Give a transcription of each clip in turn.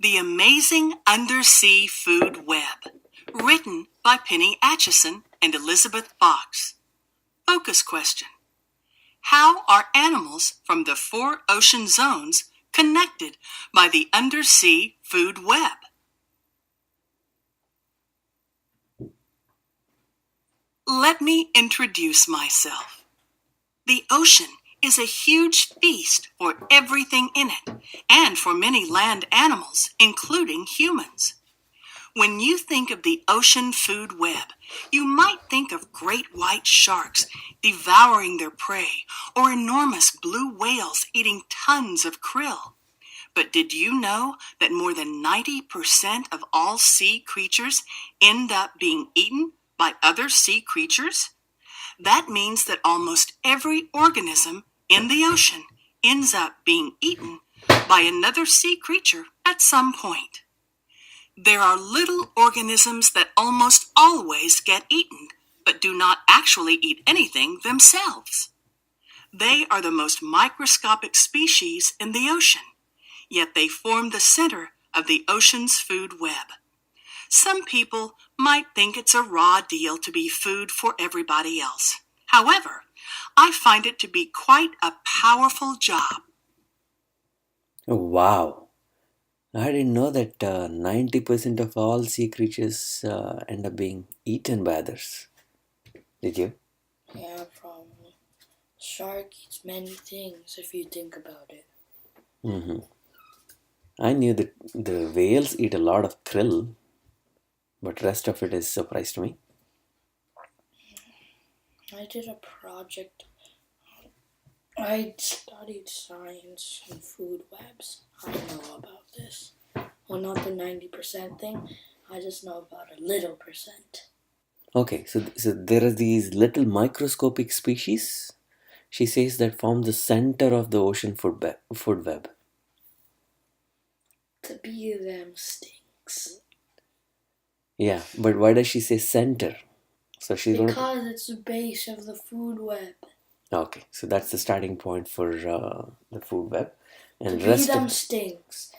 The Amazing Undersea Food Web, written by Penny Atcheson and Elizabeth Fox. Focus question: how are animals from the 4 ocean zones connected by the undersea food web? Let me introduce myself. The ocean is a huge feast for everything in it and for many land animals, including humans. When you think of the ocean food web, you might think of great white sharks devouring their prey or enormous blue whales eating tons of krill. But did you know that more than 90% of all sea creatures end up being eaten by other sea creatures? That means that almost every organism in the ocean ends up being eaten by another sea creature at some point. There are little organisms that almost always get eaten, but do not actually eat anything themselves. They are the most microscopic species in the ocean, yet they form the center of the ocean's food web. Some people might think it's a raw deal to be food for everybody else. However, I find it to be quite a powerful job. Oh, wow. I didn't know that 90% of all sea creatures end up being eaten by others. Did you? Yeah, probably. Shark eats many things if you think about it. Mm-hmm. I knew that the whales eat a lot of krill, but rest of it is surprise to me. I did a project. I studied science and food webs. I know about this. Well, not the 90% thing. I just know about a little percent. Okay, so there are these little microscopic species, she says, that form the center of the ocean food web. To be them stinks. Yeah, but why does she say center? So she's going to... Because it's the base of the food web. Okay, so that's the starting point for the food web. To And be rest them of... stinks.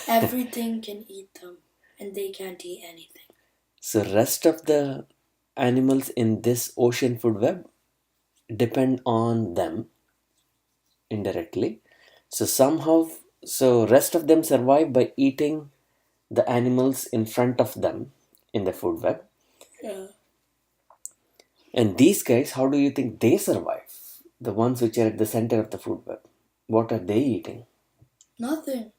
Everything can eat them, and they can't eat anything. So rest of the animals in this ocean food web depend on them indirectly. So somehow, so rest of them survive by eating the animals in front of them in the food web. Yeah. And these guys, how do you think they survive? The ones which are at the center of the food web. What are they eating? Nothing.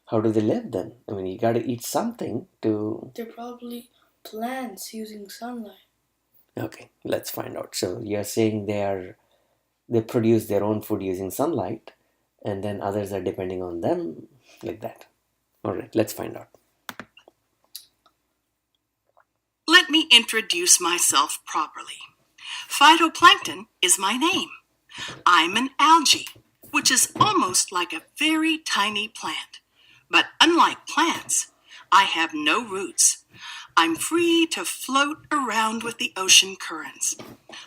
How do they live then? I mean, you gotta eat something to... They're probably plants using sunlight. Okay, let's find out. So you're saying they produce their own food using sunlight, and then others are depending on them like that. All right, let's find out. Let me introduce myself properly. Phytoplankton is my name. I'm an algae, which is almost like a very tiny plant. But unlike plants, I have no roots. I'm free to float around with the ocean currents.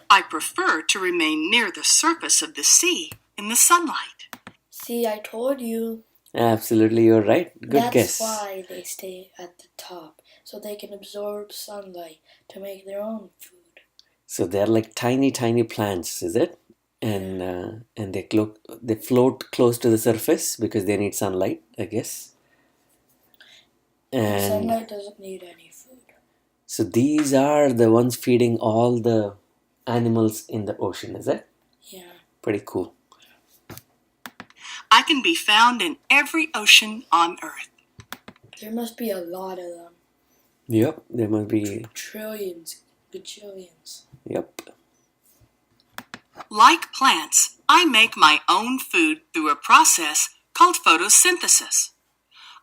I prefer to remain near the surface of the sea in the sunlight. See, I told you. Absolutely, you're right. Good guess. That's why they stay at the top, so they can absorb sunlight to make their own food. So they're like tiny, tiny plants, is it? And they float close to the surface because they need sunlight, I guess. And And sunlight doesn't need any food. so these are the ones feeding all the animals in the ocean, is it? Yeah. Pretty cool. I can be found in every ocean on Earth. There must be a lot of them. Yep, there must be... Trillions, bajillions. Yep. Like plants, I make my own food through a process called photosynthesis.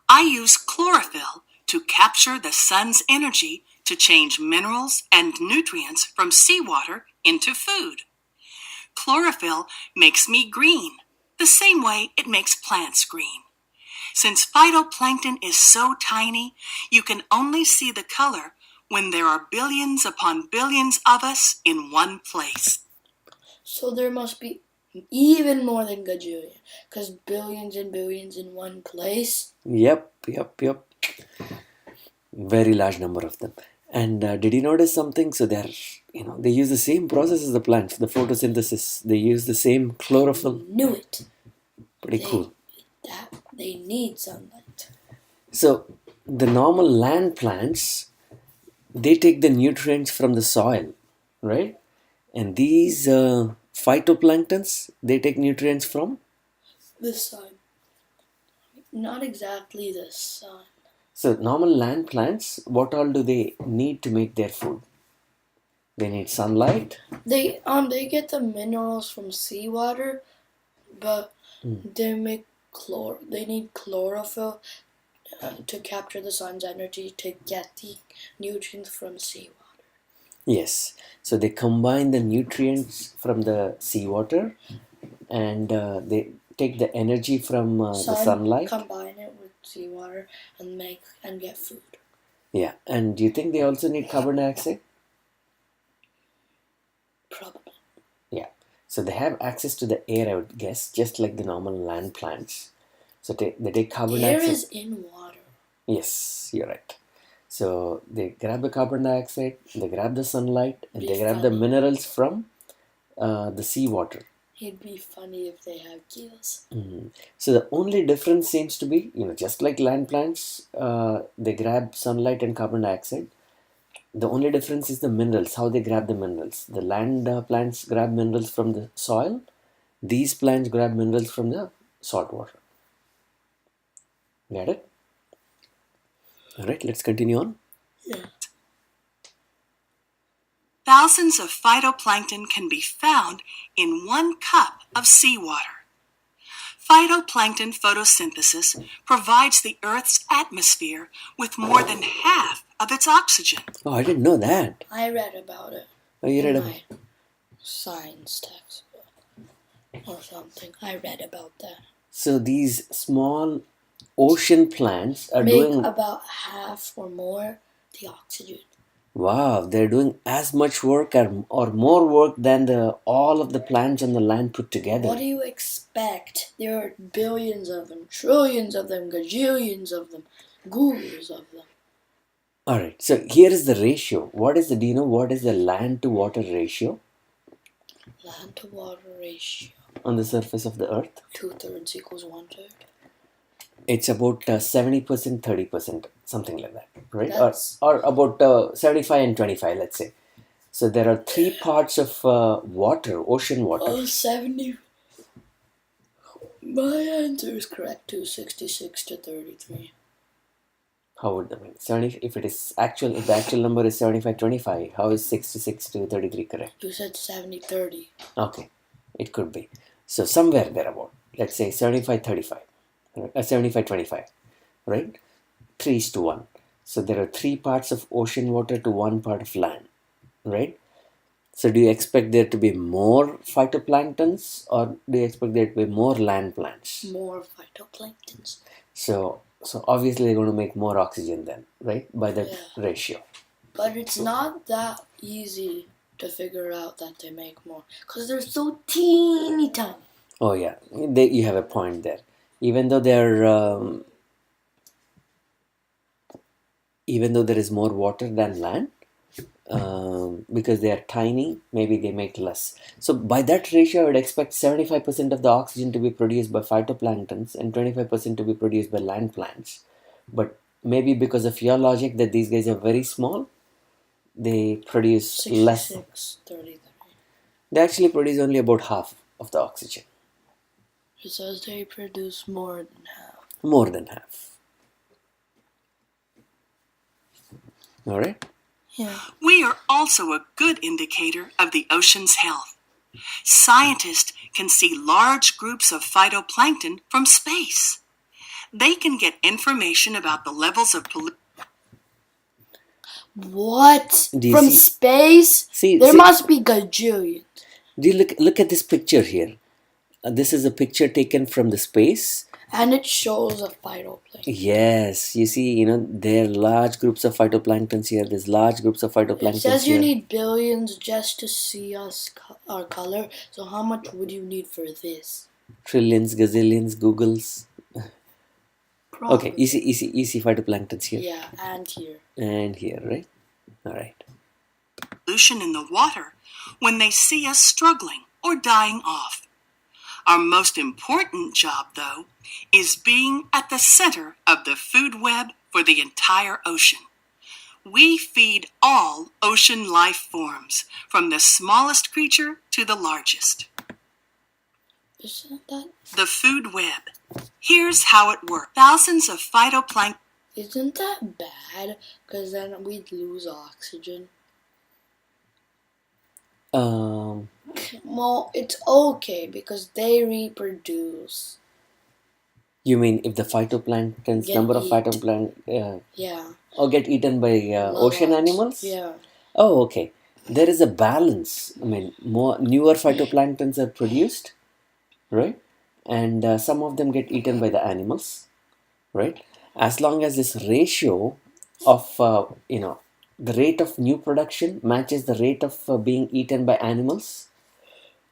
I use chlorophyll to capture the sun's energy to change minerals and nutrients from seawater into food. Chlorophyll makes me green, the same way it makes plants green. Since phytoplankton is so tiny, you can only see the color when there are billions upon billions of us in one place. So there must be Even more than gajillion. Because billions and billions in one place. Yep. Very large number of them. And did you notice something? So they use the same process as the plants, the photosynthesis. They use the same chlorophyll. Knew it. Pretty cool. They need sunlight. So the normal land plants, they take the nutrients from the soil, right? And these phytoplanktons, they take nutrients from? The sun. Not exactly the sun. So normal land plants, what all do they need to make their food? They need sunlight. They get the minerals from seawater, but they make They need chlorophyll to capture the sun's energy to get the nutrients from seawater. Yes. So they combine the nutrients from the seawater, and they take the energy from the sunlight. Combine it with seawater and get food. Yeah. And do you think they also need carbon dioxide? Probably. Yeah. So they have access to the air, I would guess, just like the normal land plants. So they take carbon dioxide. Air is in water. Yes, you're right. So they grab the carbon dioxide, they grab the sunlight, and they grab the minerals from the seawater. It'd be funny if they have gills. So the only difference seems to be, just like land plants, they grab sunlight and carbon dioxide. The only difference is the minerals, how they grab the minerals. The land plants grab minerals from the soil. These plants grab minerals from the salt water. Got it? Alright, let's continue on. Yeah. Thousands of phytoplankton can be found in 1 cup of seawater. Phytoplankton photosynthesis provides the Earth's atmosphere with more than half of its oxygen. Oh, I didn't know that. I read about it. Oh, you read about my science textbook or something. I read about that. So these small ocean plants are doing about half or more the oxygen. Wow, they're doing as much work or more work than all of the plants on the land put together. What do you expect? There are billions of them, trillions of them, gajillions of them, googles of them. Alright, so here is the ratio. Do you know what is the land to water ratio? Land to water ratio. On the surface of the earth? 2/3 equals 1/3. It's about 70%, 30%, something like that, right? Or about 75 and 25, let's say. So there are 3 parts of water, ocean water. Oh, 70. My answer is correct too, 66 to 33. How would that mean? If the actual number is 75-25, how is 66 to 33 correct? You said 70-30. Okay, it could be. So somewhere thereabout, let's say 75-35. 75-25, right? 3:1. So there are 3 parts of ocean water to 1 part of land, right? So do you expect there to be more phytoplanktons, or do you expect there to be more land plants? More phytoplanktons. So obviously they're going to make more oxygen then, right? By that ratio. But it's not that easy to figure out that they make more, because they're so teeny tiny. Oh yeah, you have a point there. Even though there is more water than land, because they are tiny, maybe they make less. So by that ratio, I would expect 75% of the oxygen to be produced by phytoplanktons and 25% to be produced by land plants. But maybe because of your logic that these guys are very small, they produce less. 33. They actually produce only about half of the oxygen. It says they produce more than half. More than half. All right? Yeah. We are also a good indicator of the ocean's health. Scientists can see large groups of phytoplankton from space. They can get information about the levels of pollution. What? From space? There must be gajillions. Do you look at this picture here? This is a picture taken from the space, And it shows a phytoplankton. Yes, you see, there are large groups of phytoplanktons here. There's large groups of It phytoplanktons says you here. need billions just to see our color. So how much would you need for this? Trillions, gazillions, Googles. Okay, Probably. easy phytoplanktons here. Yeah, and here. And here, right? All right. Pollution in the water when they see us struggling or dying off. Our most important job, though, is being at the center of the food web for the entire ocean. We feed all ocean life forms, from the smallest creature to the largest. Isn't that? The food web. Here's how it works. Thousands of phytoplankton. Isn't that bad? Because then we'd lose oxygen. Well, it's okay because they reproduce. You mean if the phytoplanktons, number of phytoplankton, get eaten by ocean animals? Yeah. Oh, okay. There is a balance. I mean, more newer phytoplanktons are produced, right? And some of them get eaten by the animals, right? As long as this ratio of, the rate of new production matches the rate of being eaten by animals,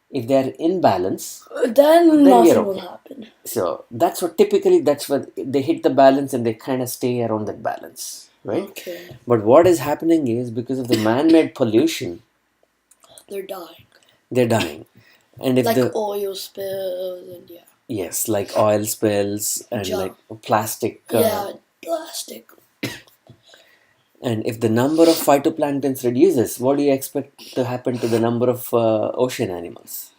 if they are in balance, then nothing will happen. So that's what they hit the balance and they kind of stay around that balance, right? Okay. But what is happening is because of the man-made pollution, they're dying. They're dying, and if like oil spills and yes, like oil spills and like plastic. Plastic. And if the number of phytoplanktons reduces, what do you expect to happen to the number of ocean animals?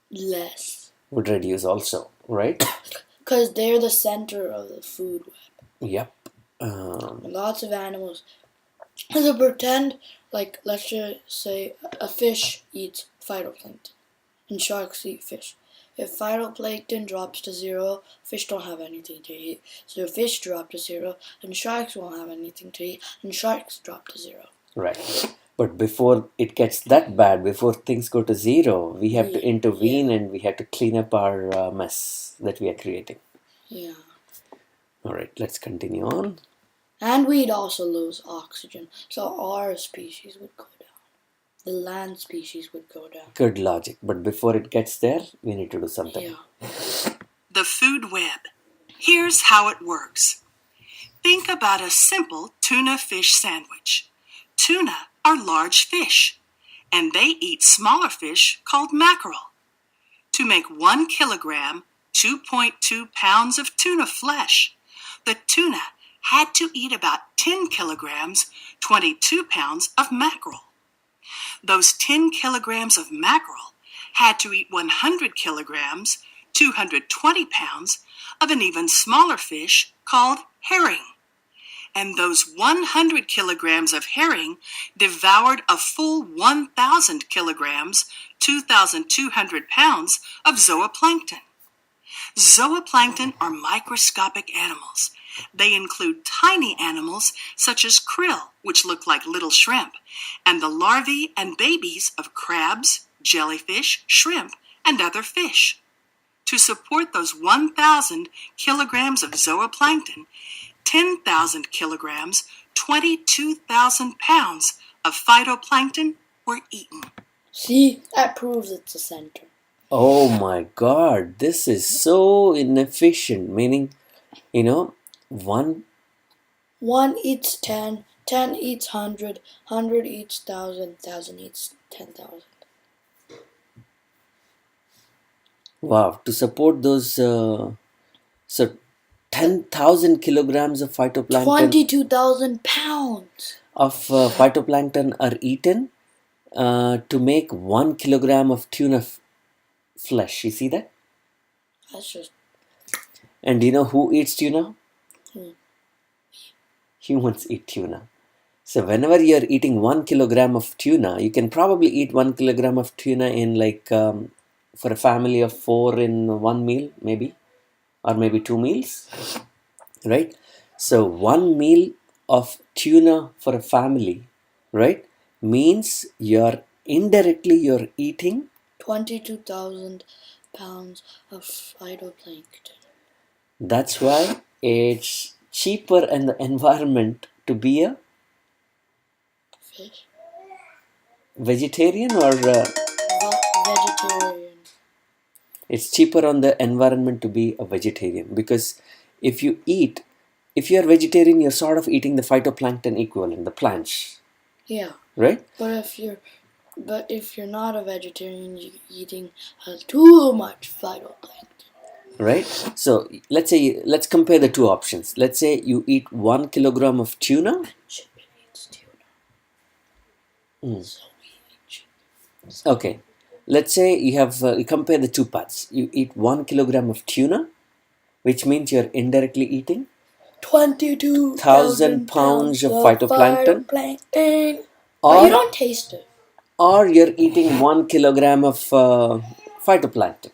Less. Would reduce also, right? Because they're the center of the food web. Yep. Lots of animals. So pretend, let's just say a fish eats phytoplankton and sharks eat fish. If phytoplankton drops to zero, fish don't have anything to eat. So if fish drop to zero, then sharks won't have anything to eat, and sharks drop to zero. Right. But before it gets that bad, before things go to zero, we have to intervene and we have to clean up our mess that we are creating. Yeah. All right, let's continue on. And we'd also lose oxygen, so our species would go down. The land species would go down. Good logic, but before it gets there, we need to do something. Yeah. The food web. Here's how it works. Think about a simple tuna fish sandwich. Tuna are large fish, and they eat smaller fish called mackerel. To make 1 kilogram, 2.2 pounds of tuna flesh, the tuna had to eat about 10 kilograms, 22 pounds of mackerel. Those 10 kilograms of mackerel had to eat 100 kilograms, 220 pounds of an even smaller fish called herring. And those 100 kilograms of herring devoured a full 1,000 kilograms, 2,200 pounds of zooplankton. Zooplankton are microscopic animals. They include tiny animals such as krill, which look like little shrimp, and the larvae and babies of crabs, jellyfish, shrimp, and other fish. To support those 1,000 kilograms of zooplankton, 10,000 kilograms, 22,000 pounds of phytoplankton were eaten. See, that proves it's a center. Oh my God, this is so inefficient. Meaning, one eats 10, 10 eats 100, 100 eats 1,000, 1,000 eats 10,000. Wow, to support those, so 10,000 kilograms of phytoplankton. 22,000 pounds of phytoplankton are eaten to make 1 kilogram of tuna flesh. You see that? That's just. And do you know who eats tuna? Humans eat tuna. So whenever you're eating 1 kilogram of tuna, you can probably eat 1 kilogram of tuna in for a family of 4 in one meal, maybe, or maybe 2 meals, right? So 1 meal of tuna for a family, right, means you're eating 22,000 pounds of phytoplankton. That's why it's cheaper in the environment to be a Fish? vegetarian, or Vegetarian. it's cheaper on the environment to be a vegetarian, because if you are vegetarian, you're sort of eating the phytoplankton equivalent, the plants, Yeah. right? But if you're not a vegetarian, you're eating too much phytoplankton. Right? So let's compare the two options. Let's say you eat 1 kilogram of tuna. Chicken eats tuna. So we eat chicken. Okay. Let's say you compare the two parts. You eat 1 kilogram of tuna, which means you're indirectly eating 22,000 pounds of phytoplankton, but you don't taste it. or you're eating 1 kilogram of phytoplankton,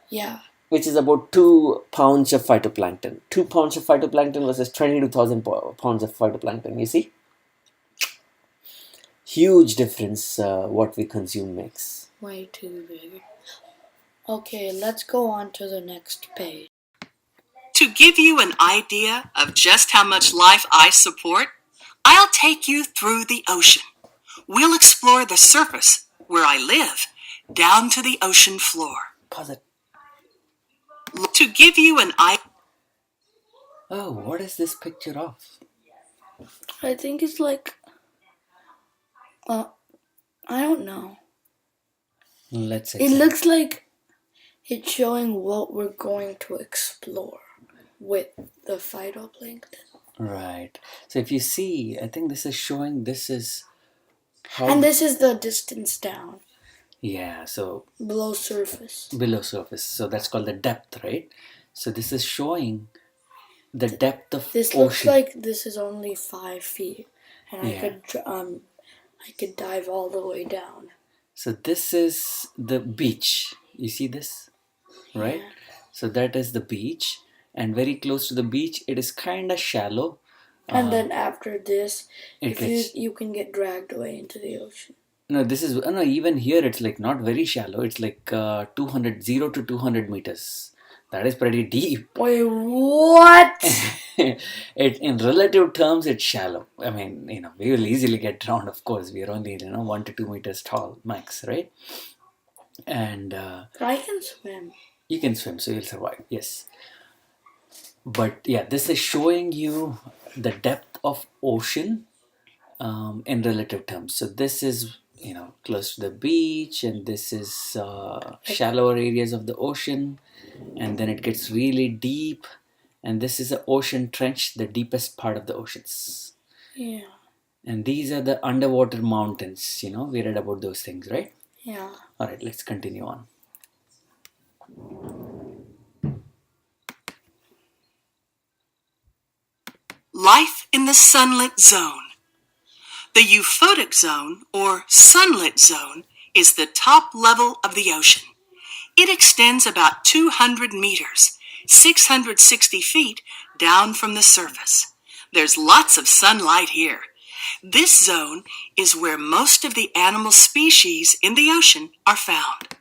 Yeah. which is about 2 pounds of phytoplankton. 2 pounds of phytoplankton versus 22,000 pounds of phytoplankton. You see? Huge difference what we consume makes. Way too big. Okay, let's go on to the next page. To give you an idea of just how much life I support, I'll take you through the ocean. We'll explore the surface, where I live, down to the ocean floor. Pause it. To give you an idea... Oh, what is this picture of? I think it's like, I don't know. Let's It looks like it's showing what we're going to explore with the phytoplankton. Right. So if you see, I think this is showing this is how... And this is the distance down. Yeah, so... Below surface. Below surface. So that's called the depth, right? So this is showing the depth of This ocean. looks like this is only 5 feet. And Yeah. I could dive all the way down. So this is the beach. You see this? Right? Yeah. So that is the beach. And very close to the beach, it is kind of shallow. And then after this, It you can get dragged away into the ocean. No, this is... No, even here it's like not very shallow. It's like 0 to 200 meters. That is pretty deep. Wait, what? In relative terms, it's shallow. I mean, we will easily get drowned, of course. We are only, 1 to 2 meters tall, max, right? And I can swim. you can swim, so you'll survive, yes. But yeah, this is showing you the depth of ocean in relative terms. So this is, close to the beach, and this is shallower areas of the ocean, and then it gets really deep, and this is the ocean trench, the deepest part of the oceans. Yeah. And these are the underwater mountains. We read about those things, right? Yeah. All right, let's continue on. Life in the sunlit zone. The euphotic zone, or sunlit zone, is the top level of the ocean. It extends about 200 meters, 660 feet down from the surface. There's lots of sunlight here. This zone is where most of the animal species in the ocean are found.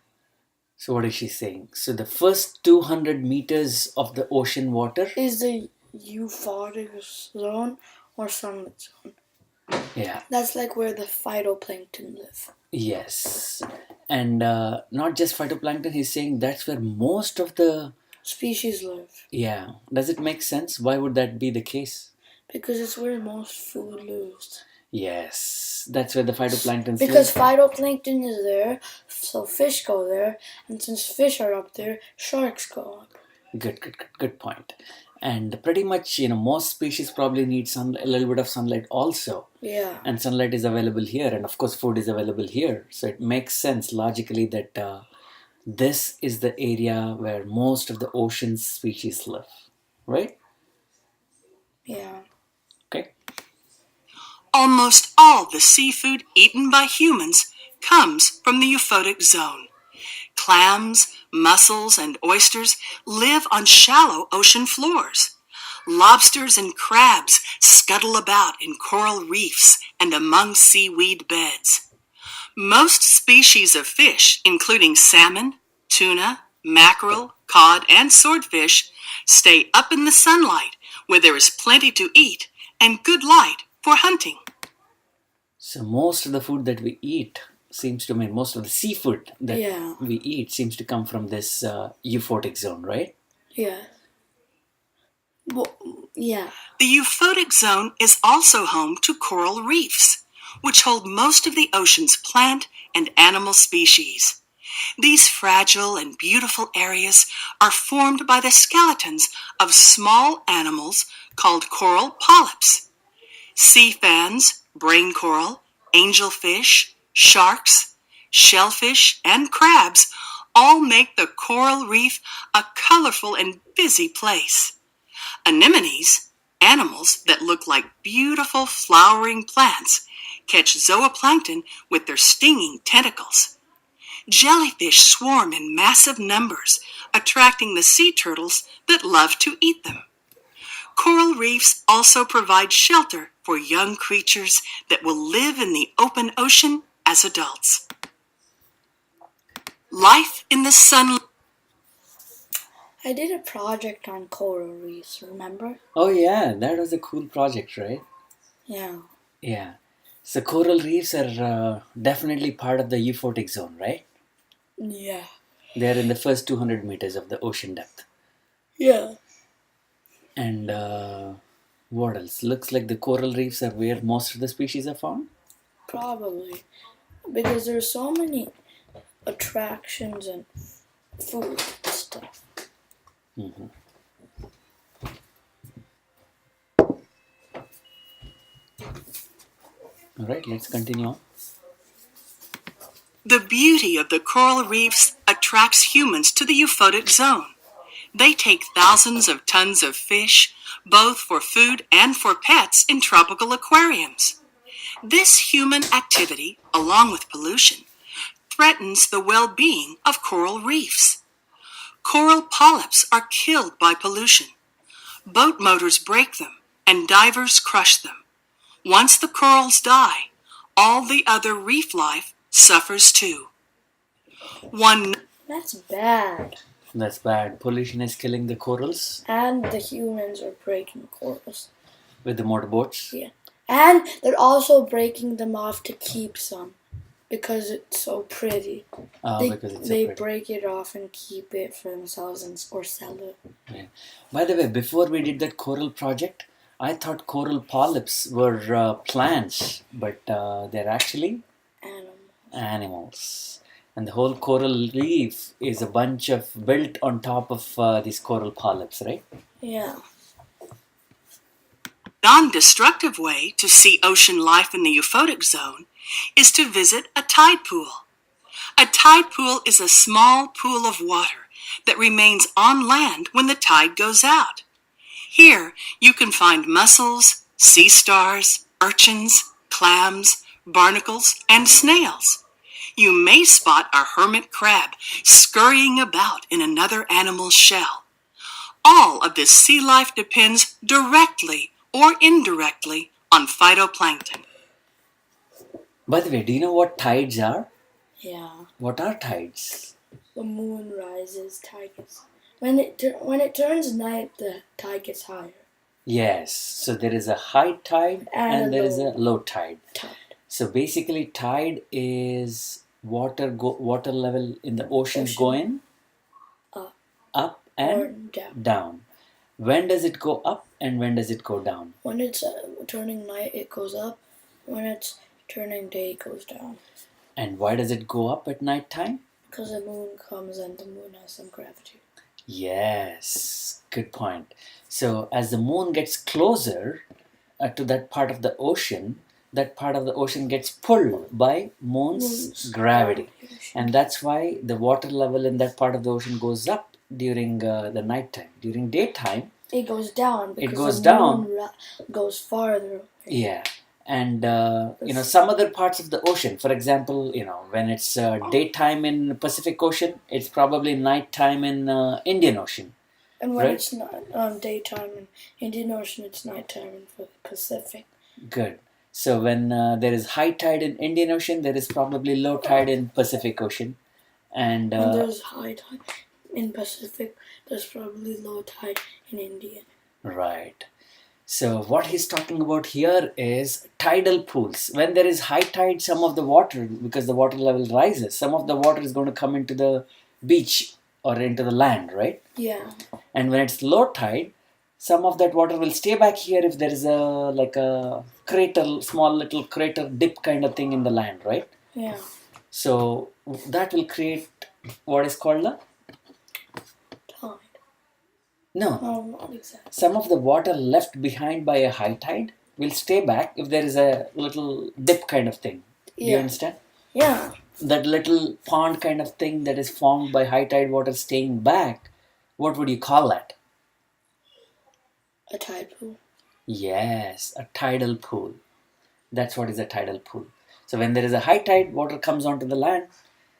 So what is she saying? So the first 200 meters of the ocean water is the euphotic zone or sunlit zone. Yeah. That's like where the phytoplankton live. Yes. And not just phytoplankton, he's saying that's where most of the species live. Yeah. Does it make sense? Why would that be the case? Because it's where most food lives. Yes. That's where the phytoplankton Because phytoplankton is there, so fish go there. And since fish are up there, sharks go up. Good point. And pretty much, most species probably need a little bit of sunlight also. Yeah. And sunlight is available here. And of course, food is available here. So it makes sense logically that this is the area where most of the ocean species live. Right? Yeah. Okay. Almost all the seafood eaten by humans comes from the euphotic zone. Clams, mussels, and oysters live on shallow ocean floors. Lobsters and crabs scuttle about in coral reefs and among seaweed beds. Most species of fish, including salmon, Tuna, mackerel, cod, and swordfish stay up in the sunlight where there is plenty to eat and good light for hunting. So most of the food that we eat seems to mean most of the seafood that we eat seems to come from this euphotic zone, right? Yeah. Well, yeah. The euphotic zone is also home to coral reefs, which hold most of the ocean's plant and animal species. These fragile and beautiful areas are formed by the skeletons of small animals called coral polyps. Sea fans, brain coral, angelfish, sharks, shellfish, and crabs all make the coral reef a colorful and busy place. Anemones, animals that look like beautiful flowering plants, catch zooplankton with their stinging tentacles. Jellyfish swarm in massive numbers, attracting the sea turtles that love to eat them. Coral reefs also provide shelter for young creatures that will live in the open ocean as adults. Life in the sun. I did a project on coral reefs, remember? Oh yeah, that was a cool project, right? Yeah. Yeah. So coral reefs are definitely part of the euphotic zone, right? Yeah. They are in the first 200 meters of the ocean depth. Yeah. And what else? Looks like the coral reefs are where most of the species are found. Probably. Because there's so many attractions and food and stuff. Mm-hmm. All right, let's continue on. The beauty of the coral reefs attracts humans to the euphotic zone. They take thousands of tons of fish, both for food and for pets, in tropical aquariums. This human activity, along with pollution, threatens the well-being of coral reefs. Coral polyps are killed by pollution. Boat motors break them, and divers crush them. Once the corals die, all the other reef life suffers too. That's bad. That's bad. Pollution is killing the corals. And the humans are breaking corals. With the motorboats. Yeah. And they're also breaking them off to keep some. Because it's so pretty. Because it's so they pretty. break it off and keep it for themselves or sell it. Yeah. By the way, before we did that coral project, I thought coral polyps were plants, but they're actually animals. And the whole coral reef is a bunch of built on top of these coral polyps, right? Yeah. Non-destructive way to see ocean life in the euphotic zone is to visit a tide pool. A tide pool is a small pool of water that remains on land when the tide goes out. Here you can find mussels, sea stars, urchins, clams, barnacles, and snails. You may spot a hermit crab scurrying about in another animal's shell. All of this sea life depends directly or indirectly on phytoplankton. By the way, do you know what tides are? Yeah. What are tides? The moon rises, tide gets... When it turns night, the tide gets higher. Yes. So there is a high tide and there is a low tide. So basically, tide is water level in the oceans going up and down. When does it go up and when does it go down? When it's turning night, it goes up. When it's turning day, it goes down. And why does it go up at night time? Because the moon comes and the moon has some gravity. Yes, good point. So as the moon gets closer to that part of the ocean gets pulled by moon's gravity. And that's why the water level in that part of the ocean goes up during the night time. During daytime, it goes down because moon goes farther. Yeah. And some other parts of the ocean, for example, when it's daytime in Pacific Ocean, it's probably nighttime in Indian Ocean. And when it's not daytime in Indian Ocean, it's nighttime in the Pacific. Good. So when there is high tide in Indian Ocean, there is probably low tide in Pacific Ocean. And When there's high tide in Pacific, there's probably low tide in India. right. So what he's talking about here is tidal pools. When there is high tide, some of the water, because the water level rises, some of the water is going to come into the beach or into the land, right? Yeah. And when it's low tide, some of that water will stay back here if there is a crater, small little crater dip kind of thing in the land, right? Yeah. So that will create what is called a Tide. no. No, not exactly. Some of the water left behind by a high tide will stay back if there is a little dip kind of thing. Do you Yeah. understand? Yeah. That little pond kind of thing that is formed by high tide water staying back, what would you call that? A tide pool. Yes, a tidal pool. That's what is a tidal pool. So when there is a high tide, water comes onto the land.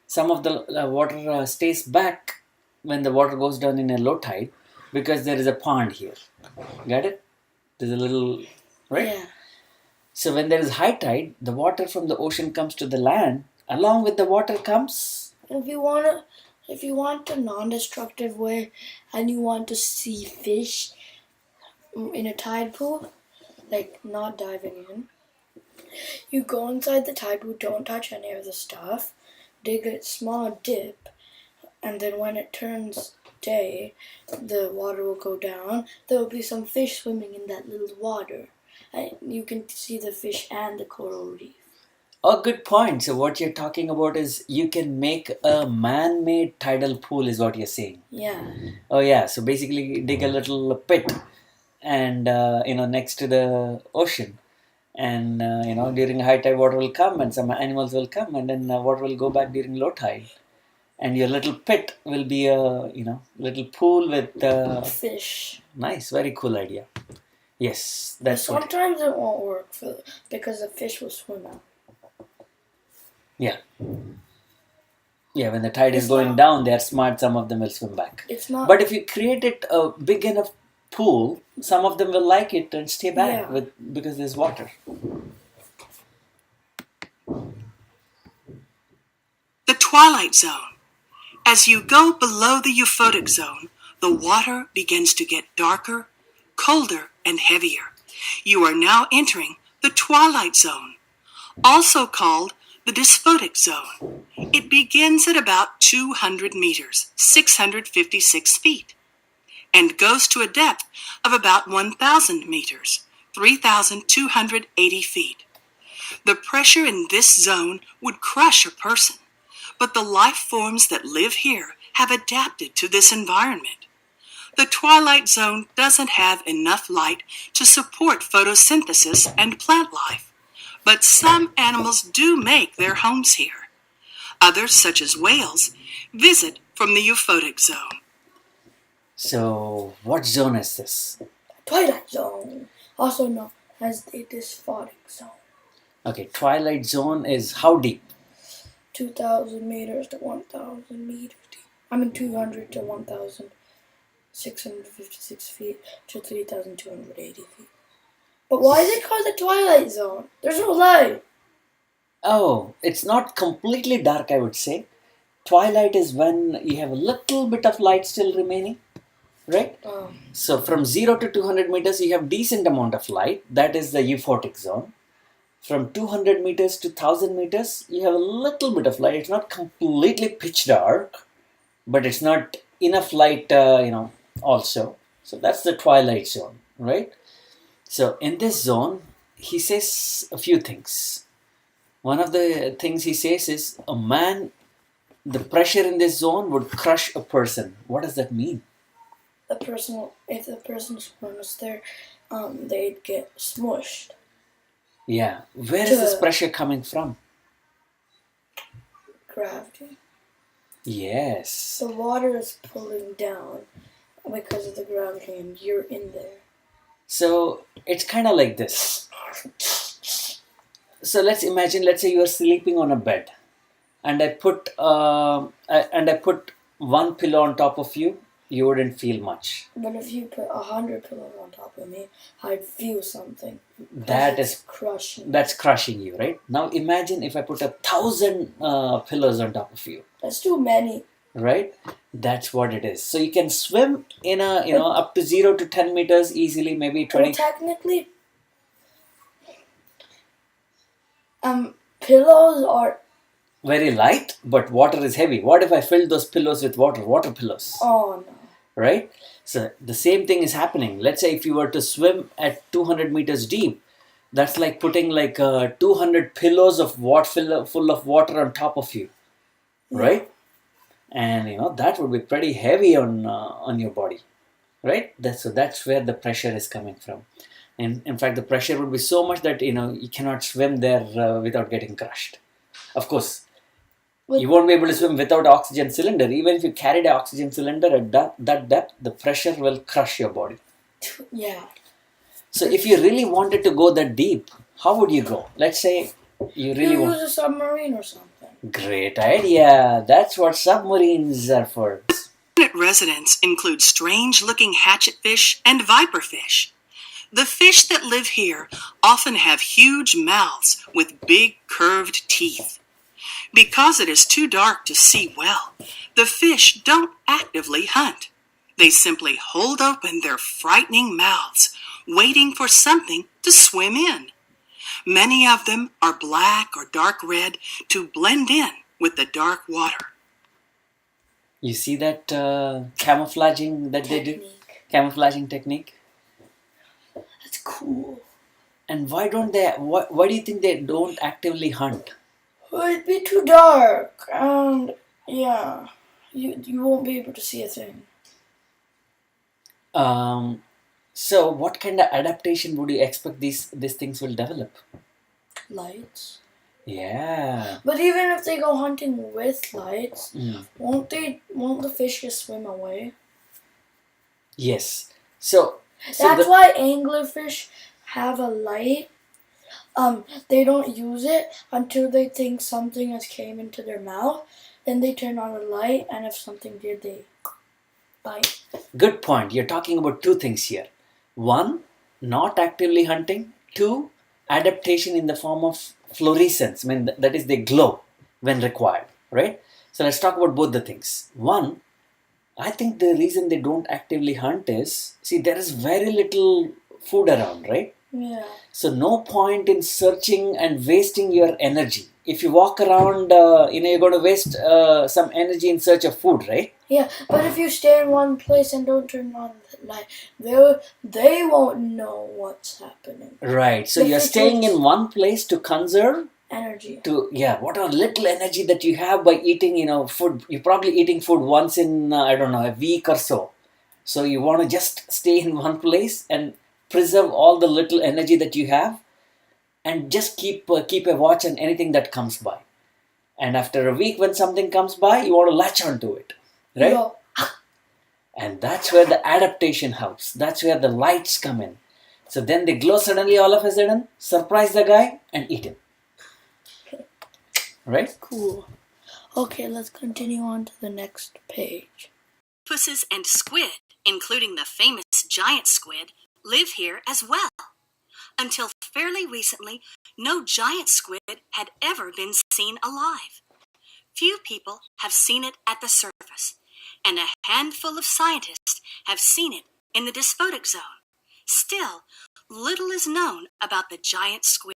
Some of the water stays back when the water goes down in a low tide because there is a pond here. Got it? There's a little, right? Yeah. So when there is high tide, the water from the ocean comes to the land. Along with the water comes. If you want a non-destructive way, and you want to see fish in a tide pool, like not diving in, you go inside the tide pool, don't touch any of the stuff, dig a small dip, and then when it turns day, the water will go down. There will be some fish swimming in that little water, and you can see the fish and the coral reef. Oh, good point. So what you're talking about is you can make a man-made tidal pool is what you're saying. Yeah. Oh yeah, so basically dig a little pit and next to the ocean, and during high tide water will come and some animals will come, and then water will go back during low tide, and your little pit will be a little pool with Fish. nice, very cool idea. Yes, But that's what. sometimes it won't work because the fish will swim out. Yeah. Yeah, when the tide is It's going not- down, they are smart. Some of them will swim back. It's not. But if you create it a big enough pool, some of them will like it and stay back Yeah. because there's water. The twilight zone. As you go below the euphotic zone, the water begins to get darker, colder, and heavier. You are now entering the twilight zone, also called the dysphotic zone. It begins at about 200 meters, 656 feet, and goes to a depth of about 1,000 meters, 3,280 feet. The pressure in this zone would crush a person, but the life forms that live here have adapted to this environment. The twilight zone doesn't have enough light to support photosynthesis and plant life, but some animals do make their homes here. Others, such as whales, visit from the euphotic zone. So, what zone is this? Twilight zone, also known as the dysphotic zone. Okay, twilight zone is how deep? 2,000 meters to 1,000 meters deep. 200 to 1,656 feet to 3,280 feet. But why is it called the twilight zone? There's no light. Oh, it's not completely dark, I would say. Twilight is when you have a little bit of light still remaining, right? So from 0 to 200 meters, you have decent amount of light. That is the euphotic zone. From 200 meters to 1,000 meters, you have a little bit of light. It's not completely pitch dark, but it's not enough light, also. So that's the twilight zone, right? So in this zone, he says a few things. One of the things he says is the pressure in this zone would crush a person. What does that mean? If the person swims there, they'd get smushed. Yeah. Where is this pressure coming from? Gravity. Yes. The water is pulling down because of the gravity, and you're in there. So it's kind of like this. So let's say you are sleeping on a bed, and I put one pillow on top of you, you wouldn't feel much. But if you put 100 pillows on top of me, I'd feel something. That's crushing you, right? Now imagine if I put 1,000 pillows on top of you. That's too many. Right? That's what it is. So you can swim in up to 0 to 10 meters easily, maybe 20. Well, technically, pillows are very light, but water is heavy. What if I filled those pillows with water pillows? Oh no. Right? So the same thing is happening. Let's say if you were to swim at 200 meters deep, that's like putting 200 pillows of water full of water on top of you. Yeah. Right? And that would be pretty heavy on your body. Right? That's where the pressure is coming from. And in fact, the pressure would be so much that you cannot swim there without getting crushed. Of course, you won't be able to swim without oxygen cylinder. Even if you carried an oxygen cylinder at that depth, the pressure will crush your body. Yeah. So if you really wanted to go that deep, how would you go? Let's say you really use a submarine or something. Great idea. That's what submarines are for. Residents include strange-looking hatchetfish and viperfish. The fish that live here often have huge mouths with big curved teeth. Because it is too dark to see well, the fish don't actively hunt. They simply hold open their frightening mouths, waiting for something to swim in. Many of them are black or dark red to blend in with the dark water. You see that camouflaging that they do? Camouflaging technique? That's cool. And why don't they? Why do you think they don't actively hunt? Well, it'd be too dark, and yeah, you won't be able to see a thing. So what kind of adaptation would you expect these things will develop? Lights. Yeah. But even if they go hunting with lights, won't the fish just swim away? Yes. So that's why anglerfish have a light. They don't use it until they think something has came into their mouth. Then they turn on a light, and if something did, they bite. Good point. You're talking about two things here. One, not actively hunting. Two, adaptation in the form of fluorescence. I mean, that is they glow when required, right? So let's talk about both the things. One, I think the reason they don't actively hunt is, see, there is very little food around, right? Yeah. So no point in searching and wasting your energy. If you walk around, you're going to waste some energy in search of food, right? Yeah, but if you stay in one place and don't turn on the light, they won't know what's happening. Right. So you're staying in one place to conserve energy. What a little energy that you have by eating, food. You're probably eating food once in, a week or so. So you want to just stay in one place and preserve all the little energy that you have, and just keep a watch on anything that comes by. And after a week, when something comes by, you want to latch onto it, right? Yeah. And that's where the adaptation helps. That's where the lights come in. So then they glow suddenly, all of a sudden, surprise the guy and eat him. Right? Cool. Okay, let's continue on to the next page. Octopuses and squid, including the famous giant squid, live here as well. Until fairly recently, no giant squid had ever been seen alive. Few people have seen it at the surface, and a handful of scientists have seen it in the dysphotic zone. Still, little is known about the giant squid.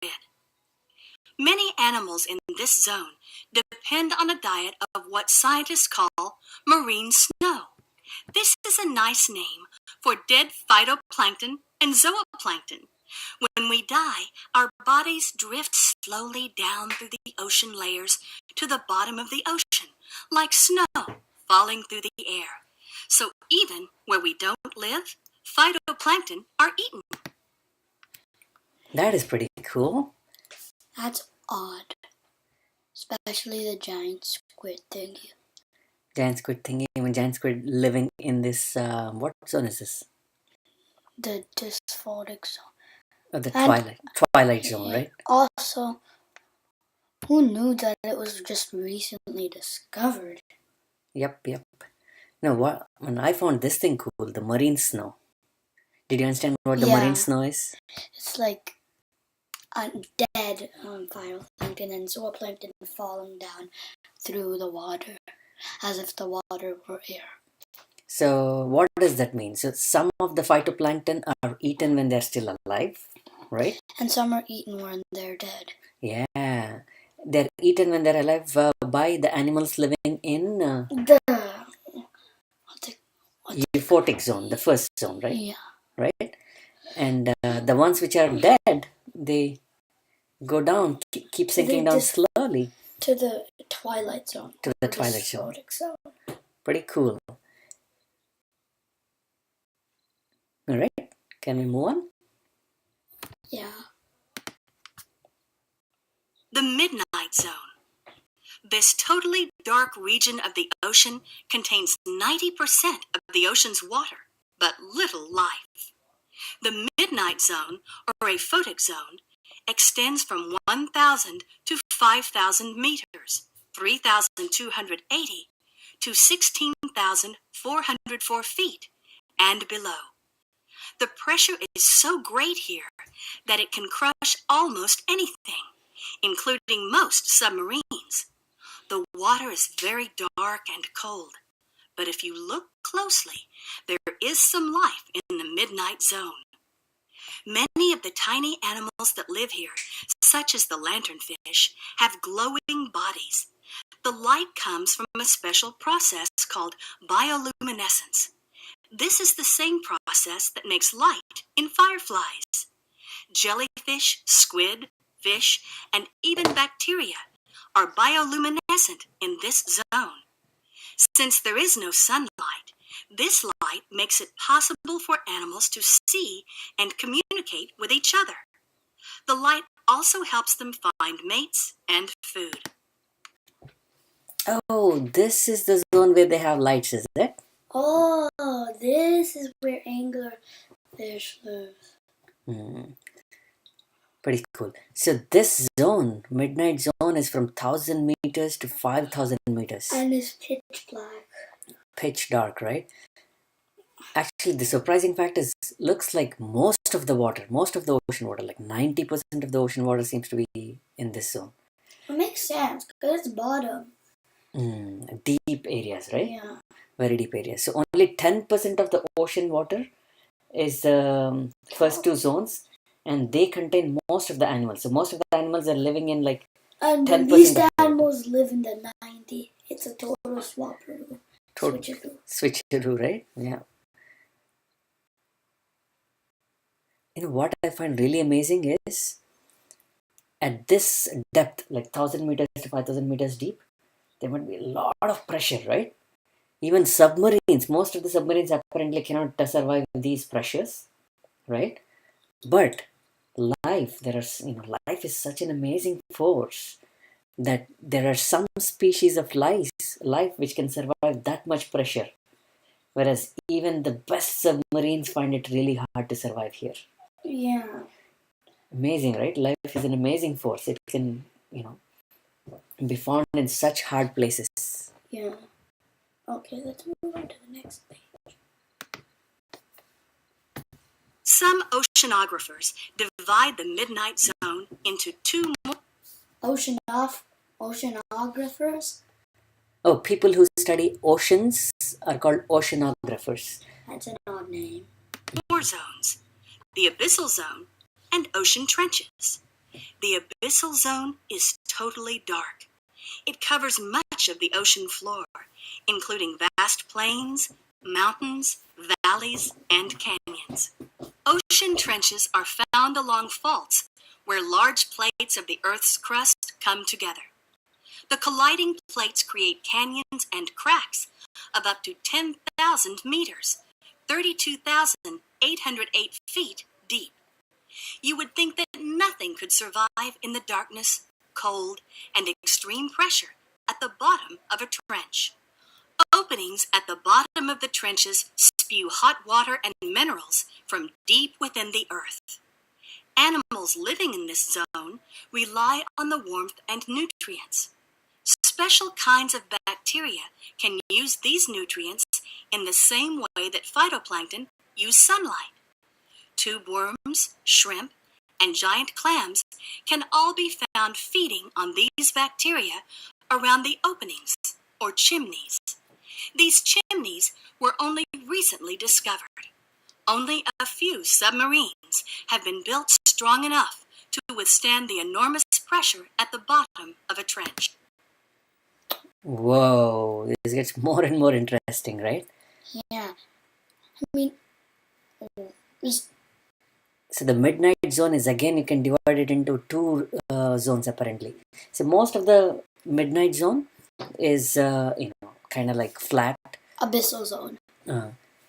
Many animals in this zone depend on a diet of what scientists call marine snow. This is a nice name for dead phytoplankton and zooplankton. When we die, our bodies drift slowly down through the ocean layers to the bottom of the ocean, like snow falling through the air. So even where we don't live, phytoplankton are eaten. That is pretty cool. That's odd. Especially the giant squid thingy. Giant squid thingy, even giant squid living in this, what zone is this? The dysphotic zone. The twilight zone, right? Also, who knew that it was just recently discovered? Yep. No, what? When I found this thing cool, the marine snow. Did you understand what the marine snow is? It's like a dead phytoplankton and zooplankton falling down through the water as if the water were air. So what does that mean? So some of the phytoplankton are eaten when they're still alive, right? And some are eaten when they're dead. Yeah, they're eaten when they're alive by the animals living in The euphotic zone, the first zone, right? Yeah. Right? And the ones which are dead, they go down, keep sinking down slowly. To the twilight zone. To the twilight zone. zone. Pretty cool. Alright, can we move on? Yeah. The midnight zone. This totally dark region of the ocean contains 90% of the ocean's water, but little life. The midnight zone, or a photic zone, extends from 1,000 to 5,000 meters, 3,280 to 16,404 feet, and below. The pressure is so great here that it can crush almost anything, including most submarines. The water is very dark and cold, but if you look closely, there is some life in the midnight zone. Many of the tiny animals that live here, such as the lanternfish, have glowing bodies. The light comes from a special process called bioluminescence. This is the same process that makes light in fireflies. Jellyfish, squid, fish, and even bacteria are bioluminescent in this zone. Since there is no sunlight, this light makes it possible for animals to see and communicate with each other. The light also helps them find mates and food. Oh, this is the zone where they have lights, is it? Oh, this is where anglerfish live. Pretty cool. So this zone, midnight zone, is from 1,000 meters to 5,000 meters. And it's pitch black. Pitch dark, right? Actually, the surprising fact is, looks like most of the ocean water, like 90% of the ocean water seems to be in this zone. It makes sense, because it's bottom. Deep areas, right? Yeah. Very deep areas. So only 10% of the ocean water is the first two zones, and they contain most of the animals. So most of the animals are living in like 10% and these animals live in the 90. It's a total swapperoo. Switcheroo, right? Yeah. You know what I find really amazing is at this depth, like 1,000 meters to 5,000 meters deep, there might be a lot of pressure, right? Even submarines, most of the submarines apparently cannot survive these pressures, right? But life, life is such an amazing force that there are some species of life which can survive that much pressure, whereas even the best submarines find it really hard to survive here. Yeah. Amazing, right? Life is an amazing force. It can, be found in such hard places. Yeah. Okay, let's move on to the next page. Some oceanographers divide the midnight zone into two more. Oceanographers? Oh, people who study oceans are called oceanographers. That's an odd name. More zones: the abyssal zone and ocean trenches. The abyssal zone is totally dark. It covers much of the ocean floor, including vast plains, mountains, valleys, and canyons. Ocean trenches are found along faults where large plates of the Earth's crust come together. The colliding plates create canyons and cracks of up to 10,000 meters, 32,808 feet deep. You would think that nothing could survive in the darkness, cold, and extreme pressure at the bottom of a trench. Openings at the bottom of the trenches spew hot water and minerals from deep within the earth. Animals living in this zone rely on the warmth and nutrients. Special kinds of bacteria can use these nutrients in the same way that phytoplankton use sunlight. Tube worms, shrimp, and giant clams can all be found feeding on these bacteria around the openings, or chimneys. These chimneys were only recently discovered. Only a few submarines have been built strong enough to withstand the enormous pressure at the bottom of a trench. Whoa, this gets more and more interesting, right? Yeah. I mean, just So the midnight zone is, again, you can divide it into two zones apparently. So most of the midnight zone is kind of like flat, abyssal zone,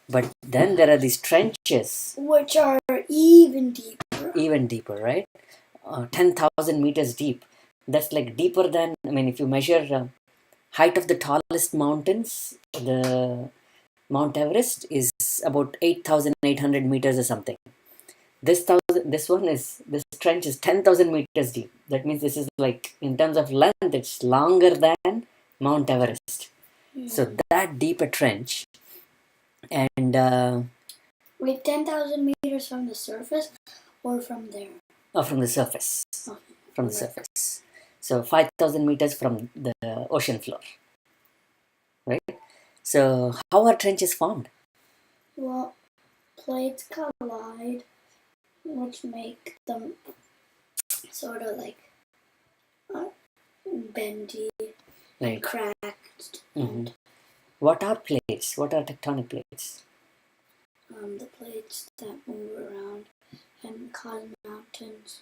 but then there are these trenches, which are even deeper, right? 10,000 meters deep. That's like deeper than, I mean, if you measure height of the tallest mountains, the Mount Everest is about 8,800 meters or something. This trench is 10,000 meters deep. That means this is like, in terms of length, it's longer than Mount Everest. So that deep a trench, and like 10,000 meters from the surface, or from there. From the surface. Okay. From the surface. So 5,000 meters from the ocean floor. Right? So how are trenches formed? Well, plates collide, which make them sort of like bendy, Right. cracked. Mm-hmm. What are plates? What are tectonic plates? The plates that move around and cause mountains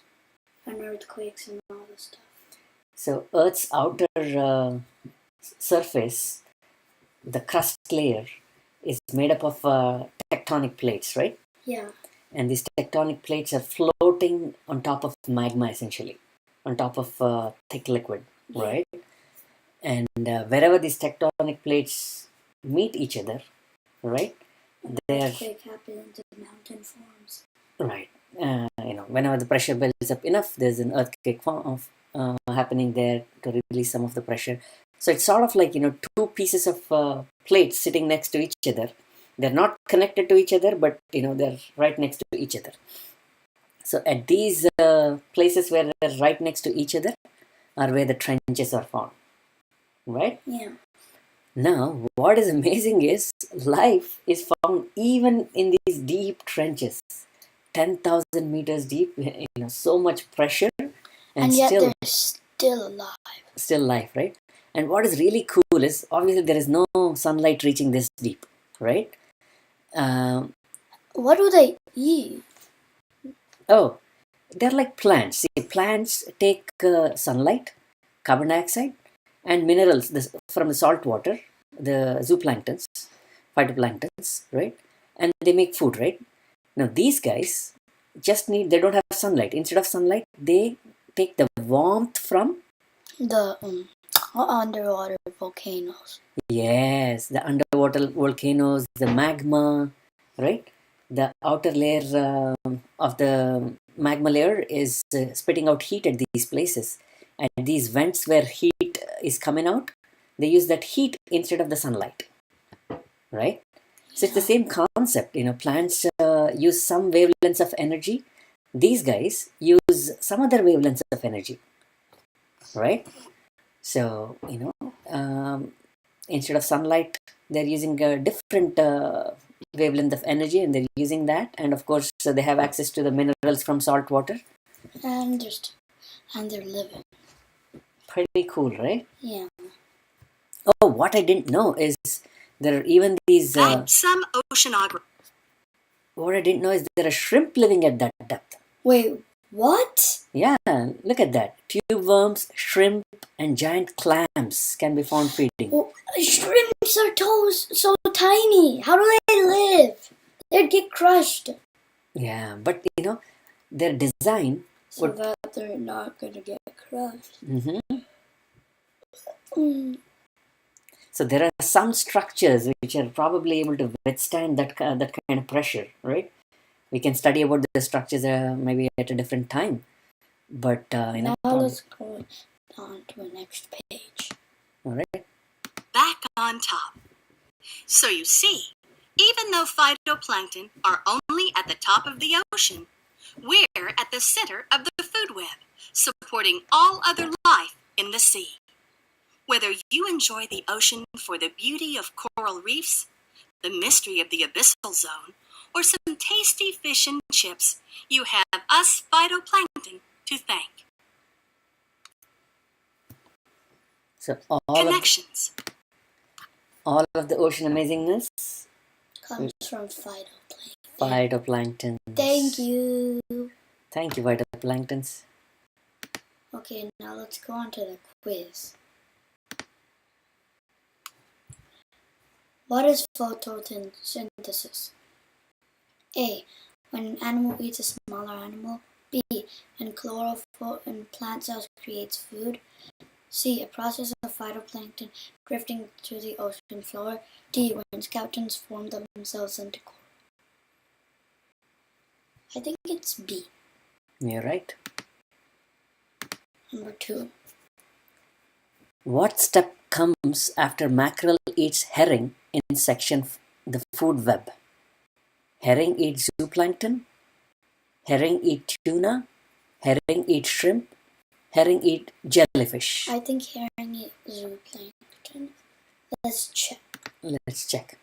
and earthquakes and all this stuff. So Earth's outer surface, the crust layer, is made up of tectonic plates, right? Yeah. And these tectonic plates are floating on top of magma, essentially, on top of thick liquid, right? And wherever these tectonic plates meet each other, right? Earthquake happens and mountain forms. Right. Whenever the pressure builds up enough, there's an earthquake happening there to release some of the pressure. So it's sort of like, two pieces of plates sitting next to each other. They're not connected to each other, but, they're right next to each other. So at these places where they're right next to each other are where the trenches are found. Right? Yeah. Now, what is amazing is life is found even in these deep trenches. 10,000 meters deep, so much pressure, and yet they're still alive. Still alive, right? And what is really cool is, obviously, there is no sunlight reaching this deep, right? What do they eat? Oh, they're like plants. See, plants take sunlight, carbon dioxide, and minerals from the salt water, the zooplanktons, phytoplanktons, right? And they make food, right? Now, these guys they don't have sunlight. Instead of sunlight, they take the warmth from the underwater volcanoes. Yes, the underwater volcanoes, the magma, right? The outer layer of the magma layer is spitting out heat at these places. And these vents where heat is coming out, they use that heat instead of the sunlight, right? So it's the same concept. Plants use some wavelengths of energy. These guys use some other wavelengths of energy, right? So, instead of sunlight, they're using a different wavelength of energy, and they're using that. And of course, so they have access to the minerals from salt water. And they're living. Pretty cool, right? Yeah. Oh, what I didn't know is there are even these... some oceanographers. What I didn't know is there are shrimp living at that depth. Wait, what? Yeah, look at that. Tube worms, shrimp, and giant clams can be found feeding. Well, shrimps are so tiny. How do they live? They'd get crushed. Yeah, but their design... So that they're not going to get crushed. Mm-hmm. So there are some structures which are probably able to withstand that kind of pressure, right? We can study about the structures maybe at a different time. But, now let's go on to the next page. All right. Back on top. So you see, even though phytoplankton are only at the top of the ocean, we're at the center of the food web, supporting all other life in the sea. Whether you enjoy the ocean for the beauty of coral reefs, the mystery of the abyssal zone, or some tasty fish and chips, you have us phytoplankton to thank. So Connections. all of the ocean amazingness Comes from phytoplankton. phytoplankton. Thank you. Thank you, phytoplanktons. Okay, now let's go on to the quiz. What is photosynthesis? A. When an animal eats a smaller animal. B. When chlorophyll in plant cells creates food. C. A process of phytoplankton drifting to the ocean floor. D. When skeletons form themselves into coral. I think it's B. You're right. Number 2. What step comes after mackerel eats herring in section the food web? Herring eats zooplankton. Herring eat tuna. Herring eat shrimp. Herring eat jellyfish. I think herring eat zooplankton. Let's check. Let's check.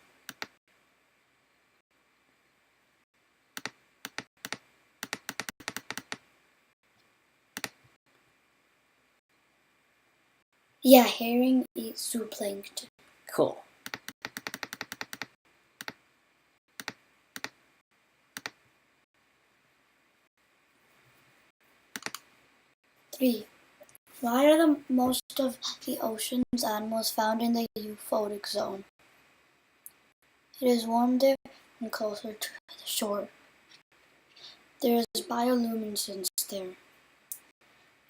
Yeah, herring eats zooplankton. Cool. Three. Why are the most of the ocean's animals found in the euphotic zone? It is warm there and closer to the shore. There is bioluminescence there.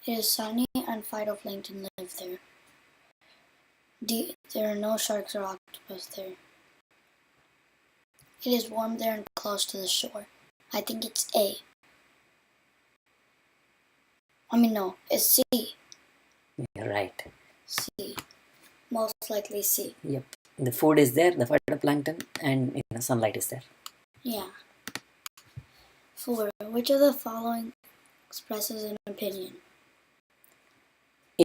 It is sunny and phytoplankton live there. D. There are no sharks or octopus there. It is warm there and close to the shore. I think it's A. No, it's C. You're right. C. Most likely C. Yep. The food is there, the phytoplankton, and sunlight is there. Yeah. 4. Which of the following expresses an opinion?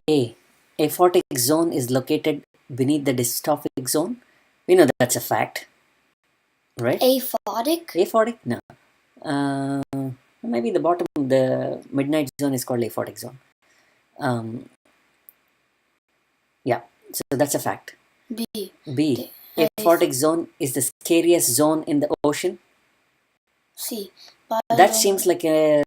A. Aphotic zone is located beneath the dystrophic zone. We know that's a fact, right? Aphotic? Aphotic? No. Maybe the midnight zone is called aphotic zone. Yeah, so that's a fact. B. B. Aphotic zone is the scariest zone in the ocean. C. That seems like a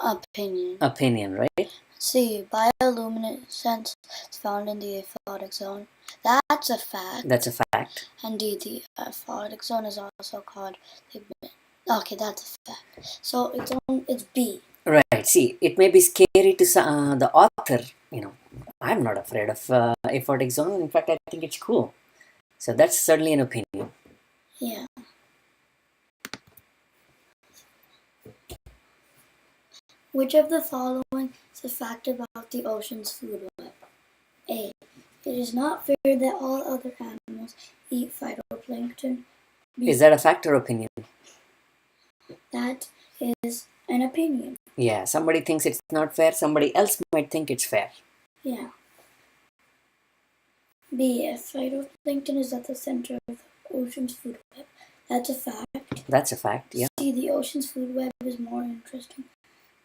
opinion, right? C. Bioluminescence is found in the aphotic zone. That's a fact. That's a fact. And D. The aphotic zone is also called the... Okay, that's a fact. So it's B. Right. See, it may be scary to the author. I'm not afraid of aphotic zone. In fact, I think it's cool. So that's certainly an opinion. Yeah. Which of the following is a fact about the ocean's food web? A. It is not fair that all other animals eat phytoplankton. B. Is that a fact or opinion? That is an opinion. Yeah, somebody thinks it's not fair. Somebody else might think it's fair. Yeah. B. If phytoplankton is at the center of the ocean's food web. That's a fact. That's a fact, yeah. C. The ocean's food web is more interesting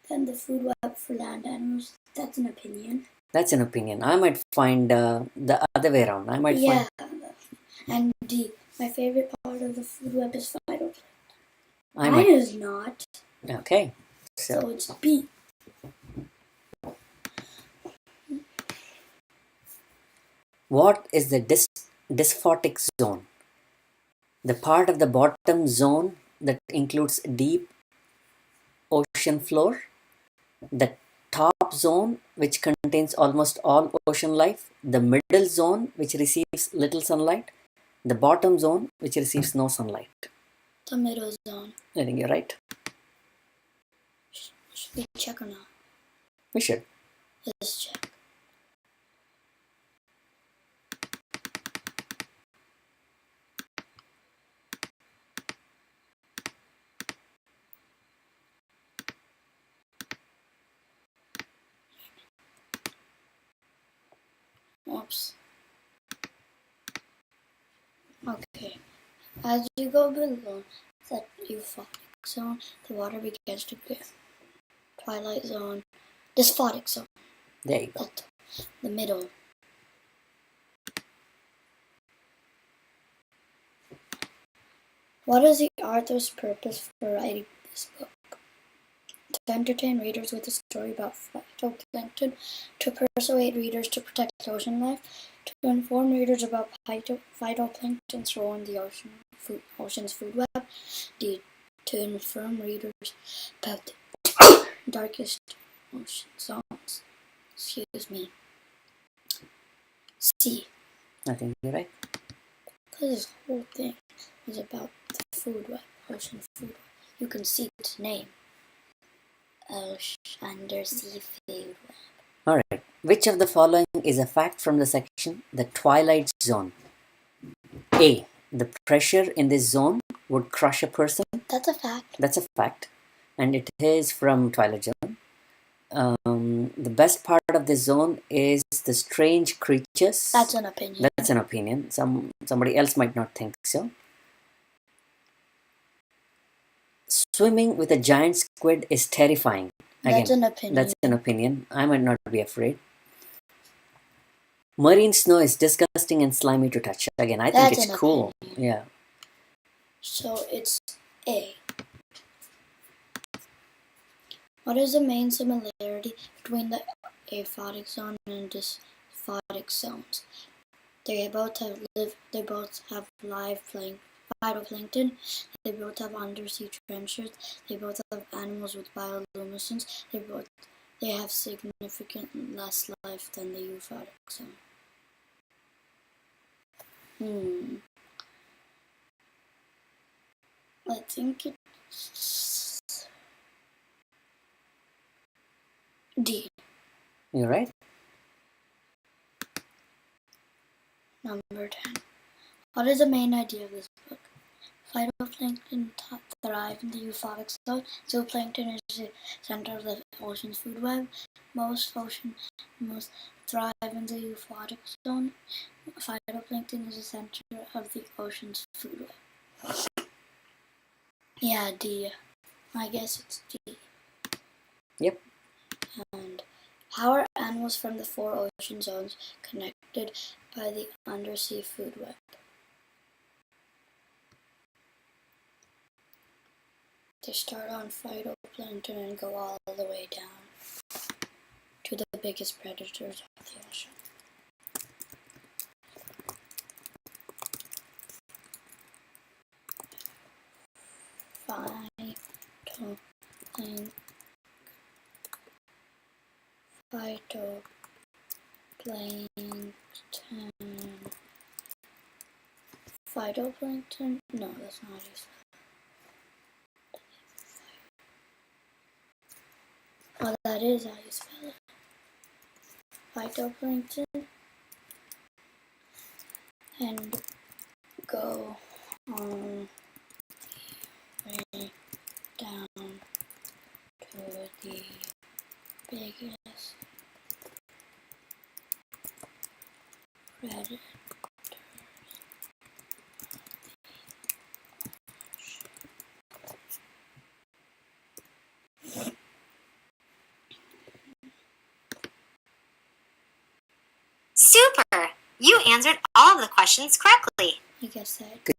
than the food web for land animals. That's an opinion. That's an opinion. I might find the other way around. I might find... And D. My favorite part of the food web is phytoplankton. Mine is not. Okay. So it's B. What is the dysphotic zone? The part of the bottom zone that includes deep ocean floor, the top zone which contains almost all ocean life, the middle zone which receives little sunlight, the bottom zone which receives no sunlight. The middle zone. I think you're right. Should we check or not? We should. Let's check. helps. Okay. As you go below the euphoric zone, the water begins to get twilight zone, dysphotic zone. There you go. The middle. What is the author's purpose for writing this book? To entertain readers with a story about phytoplankton, to persuade readers to protect ocean life, to inform readers about phytoplanktons role in the ocean's food web, D, to inform readers about the darkest ocean zones. Excuse me. C. I think you're right. Because this whole thing is about the food web, ocean food web. You can see its name. Undersea Food Web. Alright. Which of the following is a fact from the section The Twilight Zone? A. The pressure in this zone would crush a person. That's a fact. That's a fact. And it is from Twilight Zone. The best part of this zone is the strange creatures. That's an opinion. That's an opinion. Somebody else might not think so. Swimming with a giant squid is terrifying. Again, that's an opinion. That's an opinion. I might not be afraid. Marine snow is disgusting and slimy to touch. Again, I think it's cool. Opinion. Yeah. So it's A. What is the main similarity between the aphotic zone and dysphotic zones? They both have live phytoplankton. They both have undersea trenches. They both have animals with bioluminescence. They have significantly less life than the euphotic zone. I think it's D. You're right. Number 10. What is the main idea of this book? Phytoplankton thrive in the euphotic zone. Zooplankton is the center of the ocean's food web. Most thrive in the euphotic zone. Phytoplankton is the center of the ocean's food web. Yeah, D. I guess it's D. Yep. And how are animals from the 4 ocean zones connected by the undersea food web? They start on phytoplankton and go all the way down to the biggest predators of the ocean. Phytoplankton? No, that's not useful. Oh, that is how you spell it. Phytoplankton. And go on the way down to the biggest predators. Super! You answered all of the questions correctly. I guess that.